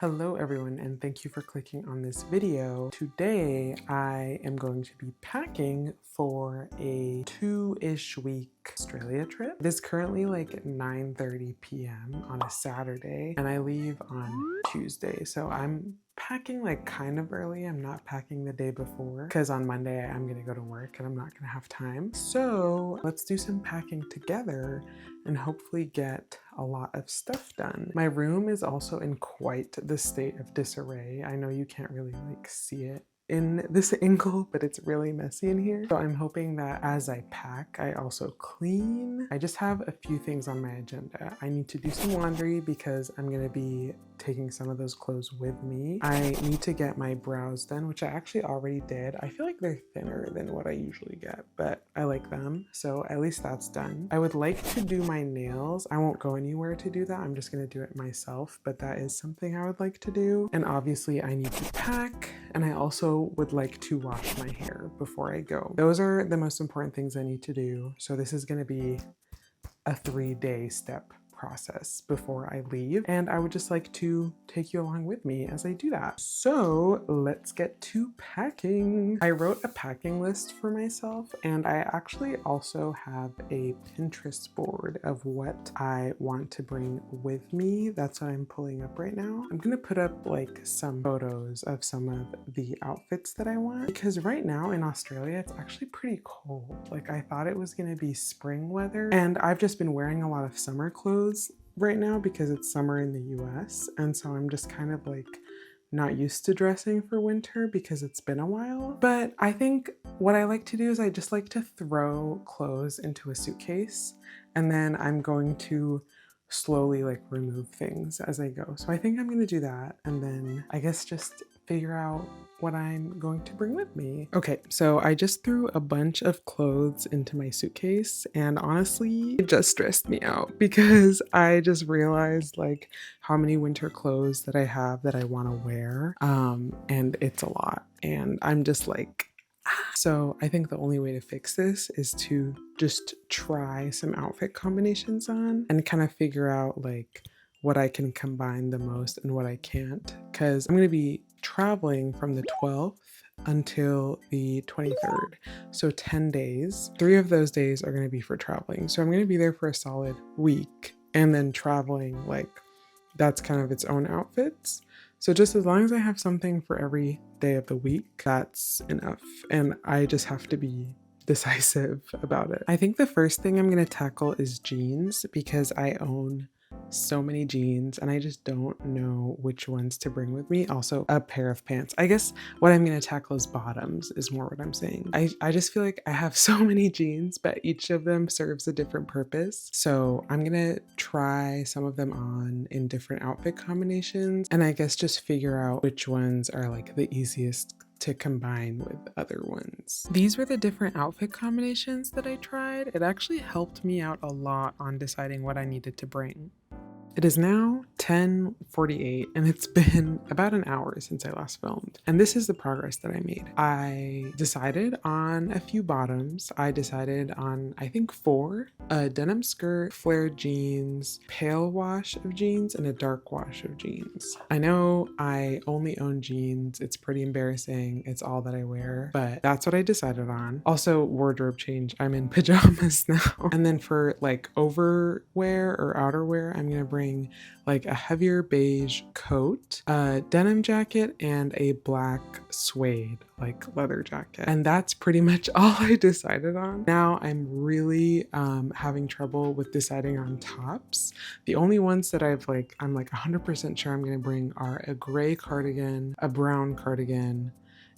Hello everyone, and thank you for clicking on this video. Today I am going to be packing for a 2-ish week Australia trip. It is currently like 9:30 p.m. on a Saturday and I leave on Tuesday. So I'm packing like kind of early. I'm not packing the day before because on Monday I'm gonna go to work and I'm not gonna have time. So let's do some packing together and hopefully get a lot of stuff done. My room is also in quite the state of disarray. I know you can't really like see it in this angle, but it's really messy in here. So I'm hoping that as I pack, I also clean. I just have a few things on my agenda. I need to do some laundry because I'm gonna be taking some of those clothes with me. I need to get my brows done, which I actually already did. I feel like they're thinner than what I usually get, but I like them. So at least that's done. I would like to do my nails. I won't go anywhere to do that. I'm just gonna do it myself, but that is something I would like to do. And obviously I need to pack, and I also would like to wash my hair before I go. Those are the most important things I need to do. So this is gonna be a 3-day step process before I leave, and I would just like to take you along with me as I do that. So let's get to packing. I wrote a packing list for myself, and I actually also have a Pinterest board of what I want to bring with me. That's what I'm pulling up right now. I'm gonna put up like some photos of some of the outfits that I want, because right now in Australia it's actually pretty cold. Like I thought it was gonna be spring weather, and I've just been wearing a lot of summer clothes right now because it's summer in the US, and so I'm just kind of like not used to dressing for winter because it's been a while. But I think what I like to do is I just like to throw clothes into a suitcase, and then I'm going to slowly like remove things as I go. So I think I'm going to do that, and then I guess just figure out what I'm going to bring with me. Okay, so I just threw a bunch of clothes into my suitcase, and honestly, it just stressed me out because I just realized like how many winter clothes that I have that I want to wear. And it's a lot, and I'm just like, so I think the only way to fix this is to just try some outfit combinations on and kind of figure out like what I can combine the most and what I can't, because I'm going to be traveling from the 12th until the 23rd. So 10 days. 3 of those days are going to be for traveling. So I'm going to be there for a solid week, and then traveling, like that's kind of its own outfits. So just as long as I have something for every day of the week, that's enough. And I just have to be decisive about it. I think the first thing I'm going to tackle is jeans, because I own so many jeans and I just don't know which ones to bring with me. Also, a pair of pants. I guess what I'm going to tackle is bottoms, is more what I'm saying. I just feel like I have so many jeans, but each of them serves a different purpose. So I'm going to try some of them on in different outfit combinations, and I guess just figure out which ones are like the easiest to combine with other ones. These were the different outfit combinations that I tried. It actually helped me out a lot on deciding what I needed to bring. It is now 10:48 and it's been about an hour since I last filmed. And this is the progress that I made. I decided on a few bottoms. I decided on, I think 4, a denim skirt, flared jeans, pale wash of jeans, and a dark wash of jeans. I know I only own jeans. It's pretty embarrassing. It's all that I wear, but that's what I decided on. Also, wardrobe change. I'm in pajamas now. And then for like overwear or outerwear, I'm gonna bring like a heavier beige coat, a denim jacket, and a black suede like leather jacket. And that's pretty much all I decided on. Now I'm really having trouble with deciding on tops. The only ones that I'm like 100% sure I'm gonna bring are a gray cardigan, a brown cardigan,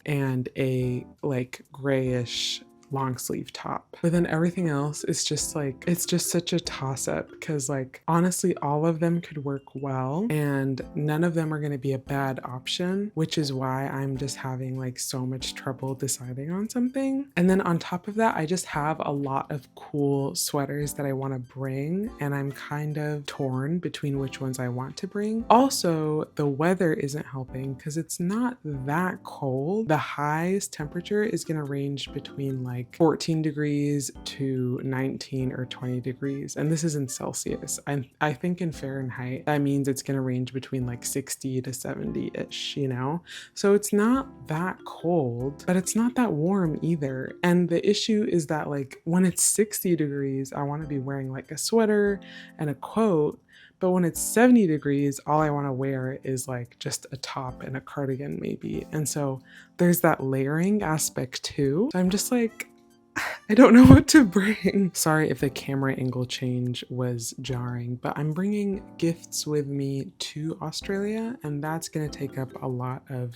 and a like grayish long sleeve top. But then everything else is just like, it's just such a toss up, because like honestly all of them could work well and none of them are going to be a bad option, which is why I'm just having like so much trouble deciding on something. And then on top of that, I just have a lot of cool sweaters that I want to bring, and I'm kind of torn between which ones I want to bring. Also, the weather isn't helping because it's not that cold. The highest temperature is going to range between like like 14 degrees to 19 or 20 degrees. And this is in Celsius. I think in Fahrenheit, that means it's going to range between like 60 to 70-ish, you know? So it's not that cold, but it's not that warm either. And the issue is that like when it's 60 degrees, I want to be wearing like a sweater and a coat. But when it's 70 degrees, all I want to wear is like just a top and a cardigan maybe. And so there's that layering aspect too. So I'm just like, I don't know what to bring. Sorry if the camera angle change was jarring, but I'm bringing gifts with me to Australia, and that's gonna take up a lot of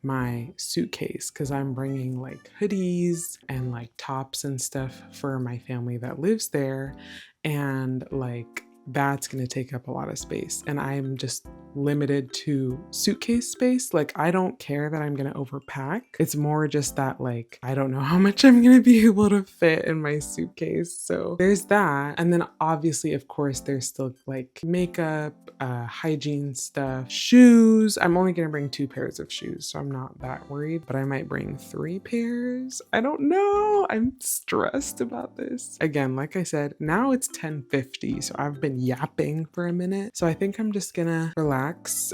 my suitcase because I'm bringing like hoodies and like tops and stuff for my family that lives there. And like that's going to take up a lot of space, and I'm just limited to suitcase space. Like I don't care that I'm going to overpack. It's more just that like I don't know how much I'm going to be able to fit in my suitcase. So there's that. And then obviously, of course, there's still like makeup, hygiene stuff, shoes. I'm only going to bring 2 pairs of shoes, so I'm not that worried, but I might bring 3 pairs. I don't know. I'm stressed about this. Again, like I said, now it's 10:50, so I've been yapping for a minute. So I think I'm just gonna relax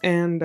and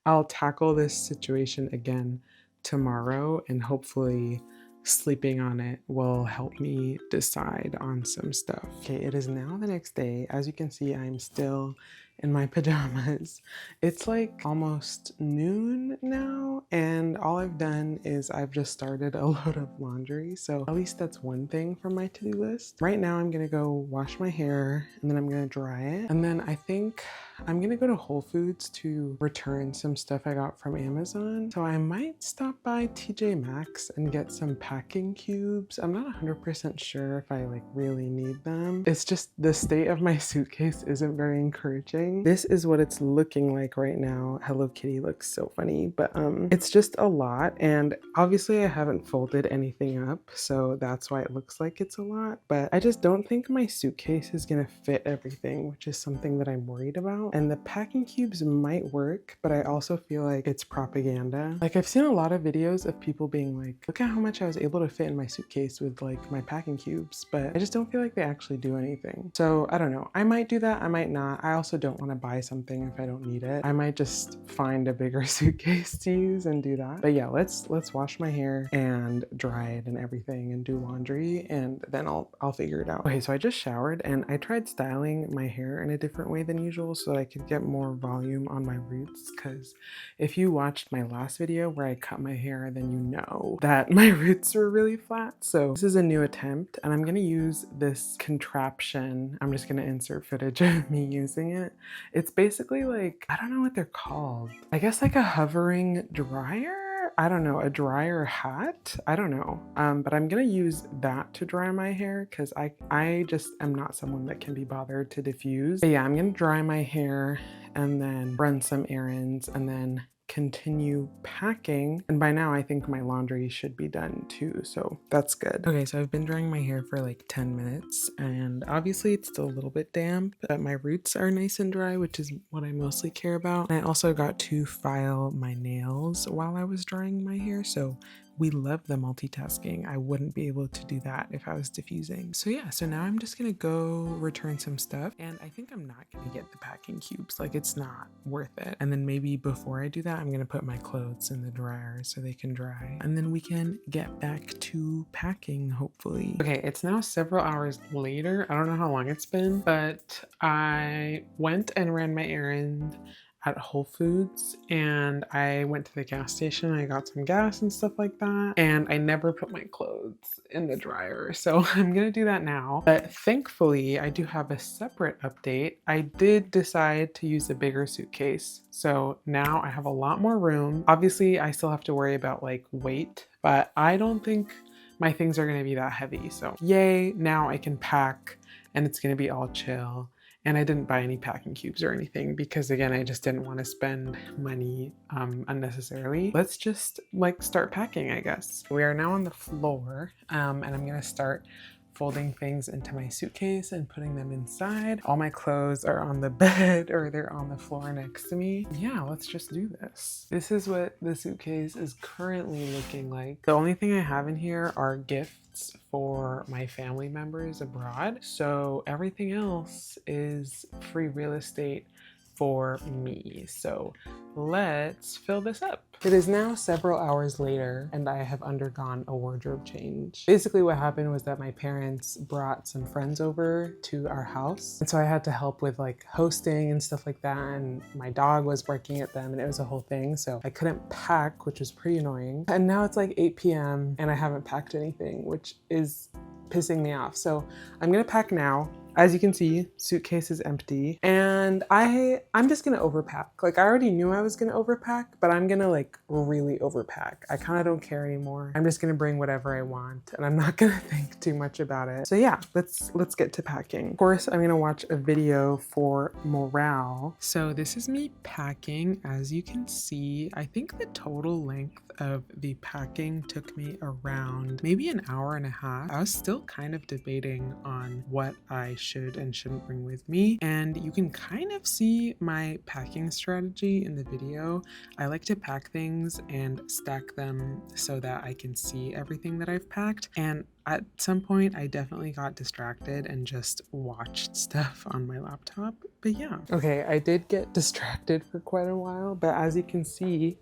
I'll tackle this situation again tomorrow, and hopefully sleeping on it will help me decide on some stuff. Okay, it is now the next day. As you can see, I'm still in my pajamas. It's like almost noon now, and all I've done is I've just started a load of laundry. So at least that's one thing from my to-do list. Right now I'm gonna go wash my hair, and then I'm gonna dry it. And then I think I'm gonna go to Whole Foods to return some stuff I got from Amazon. So I might stop by TJ Maxx and get some packing cubes. I'm not 100% sure if I like really need them. It's just the state of my suitcase isn't very encouraging. This is what it's looking like right now. Hello Kitty looks so funny, but it's just a lot, and obviously I haven't folded anything up, so that's why it looks like it's a lot. But I just don't think my suitcase is gonna fit everything, which is something that I'm worried about. And the packing cubes might work, but I also feel like it's propaganda. Like I've seen a lot of videos of people being like, look at how much I was able to fit in my suitcase with like my packing cubes, but I just don't feel like they actually do anything. So I don't know. I might do that, I might not. I also don't want to buy something if I don't need it. I might just find a bigger suitcase to use and do that. But yeah, let's wash my hair and dry it and everything and do laundry, and then I'll figure it out. Okay, so I just showered and I tried styling my hair in a different way than usual so that I could get more volume on my roots, because if you watched my last video where I cut my hair, then you know that my roots were really flat. So this is a new attempt, and I'm gonna use this contraption. I'm just gonna insert footage of me using it. It's basically like, I don't know what they're called. I guess like a hovering dryer? I don't know, a dryer hat? I don't know. But I'm gonna use that to dry my hair because I just am not someone that can be bothered to diffuse. But yeah, I'm gonna dry my hair and then run some errands and then continue packing. And by now I think my laundry should be done too, so that's good. Okay, so I've been drying my hair for like 10 minutes, and obviously it's still a little bit damp, but my roots are nice and dry, which is what I mostly care about. And I also got to file my nails while I was drying my hair, so we love the multitasking. I wouldn't be able to do that if I was diffusing. So yeah, so now I'm just gonna go return some stuff, and I think I'm not gonna get the packing cubes. Like, it's not worth it. And then maybe before I do that, I'm gonna put my clothes in the dryer so they can dry, and then we can get back to packing, hopefully. Okay, it's now several hours later. I don't know how long it's been, but I went and ran my errand at Whole Foods, and I went to the gas station. I got some gas and stuff like that, and I never put my clothes in the dryer, so I'm gonna do that now. But thankfully I do have a separate update. I did decide to use a bigger suitcase, so now I have a lot more room. Obviously I still have to worry about like weight, but I don't think my things are gonna be that heavy, so yay, now I can pack and it's gonna be all chill. And I didn't buy any packing cubes or anything because, again, I just didn't want to spend money unnecessarily. Let's just like start packing, I guess. We are now on the floor, and I'm gonna start folding things into my suitcase and putting them inside. All my clothes are on the bed or they're on the floor next to me. Yeah, let's just do this. This is what the suitcase is currently looking like. The only thing I have in here are gifts for my family members abroad. So everything else is free real estate for me. So let's fill this up. It is now several hours later and I have undergone a wardrobe change. Basically what happened was that my parents brought some friends over to our house. And so I had to help with like hosting and stuff like that. And my dog was barking at them and it was a whole thing. So I couldn't pack, which was pretty annoying. And now it's like 8 p.m. and I haven't packed anything, which is pissing me off. So I'm gonna pack now. As you can see, suitcase is empty and I'm just gonna overpack. Like I already knew I was gonna overpack, but I'm gonna like really overpack. I kind of don't care anymore. I'm just gonna bring whatever I want and I'm not gonna think too much about it. So yeah, let's get to packing. Of course, I'm gonna watch a video for morale. So this is me packing. As you can see, I think the total length of the packing took me around maybe an hour and a half. I was still kind of debating on what I should and shouldn't bring with me, and you can kind of see my packing strategy in the video. I like to pack things and stack them so that I can see everything that I've packed, and at some point I definitely got distracted and just watched stuff on my laptop. But yeah. Okay, I did get distracted for quite a while, but as you can see,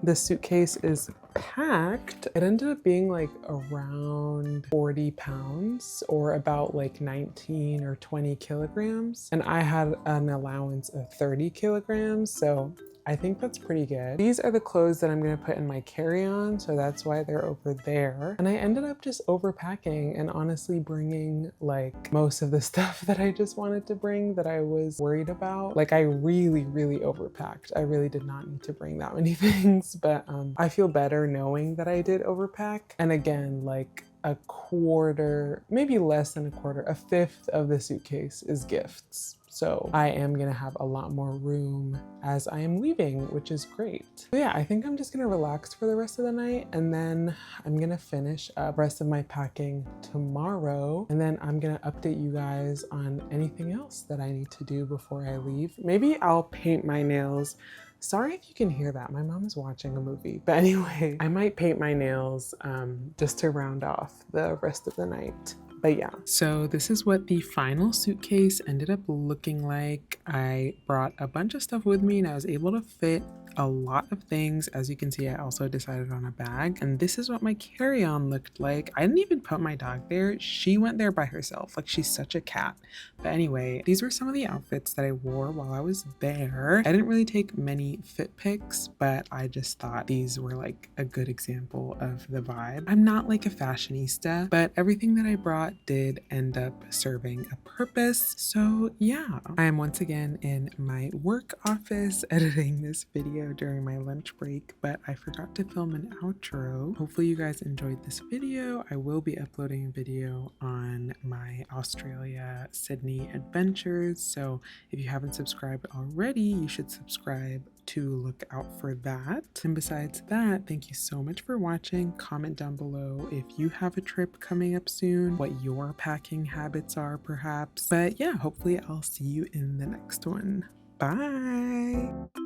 the suitcase is packed. It ended up being like around 40 pounds or about like 19 or 20 kilograms. And I had an allowance of 30 kilograms. So I think that's pretty good. These are the clothes that I'm gonna put in my carry-on, so that's why they're over there. And I ended up just overpacking and honestly bringing like most of the stuff that I just wanted to bring that I was worried about. Like I really overpacked. I really did not need to bring that many things, but I feel better knowing that I did overpack. And again, like a quarter, maybe less than a quarter, a fifth of the suitcase is gifts. So I am gonna have a lot more room as I am leaving, which is great. So yeah, I think I'm just gonna relax for the rest of the night and then I'm gonna finish up the rest of my packing tomorrow. And then I'm gonna update you guys on anything else that I need to do before I leave. Maybe I'll paint my nails. Sorry if you can hear that, my mom is watching a movie. But anyway, I might paint my nails just to round off the rest of the night. But yeah. So this is what the final suitcase ended up looking like. I brought a bunch of stuff with me and I was able to fit a lot of things. As you can see, I also decided on a bag, and this is what my carry-on looked like. I didn't even put my dog there. She went there by herself. Like, she's such a cat. But anyway, these were some of the outfits that I wore while I was there. I didn't really take many fit pics, but I just thought these were like a good example of the vibe. I'm not like a fashionista, but everything that I brought did end up serving a purpose. So yeah, I am once again in my work office editing this video during my lunch break, but I forgot to film an outro. Hopefully you guys enjoyed this video. I will be uploading a video on my Australia Sydney adventures, so if you haven't subscribed already, you should subscribe to look out for that. And besides that, thank you so much for watching. Comment down below if you have a trip coming up soon, what your packing habits are perhaps. But yeah, hopefully I'll see you in the next one. Bye!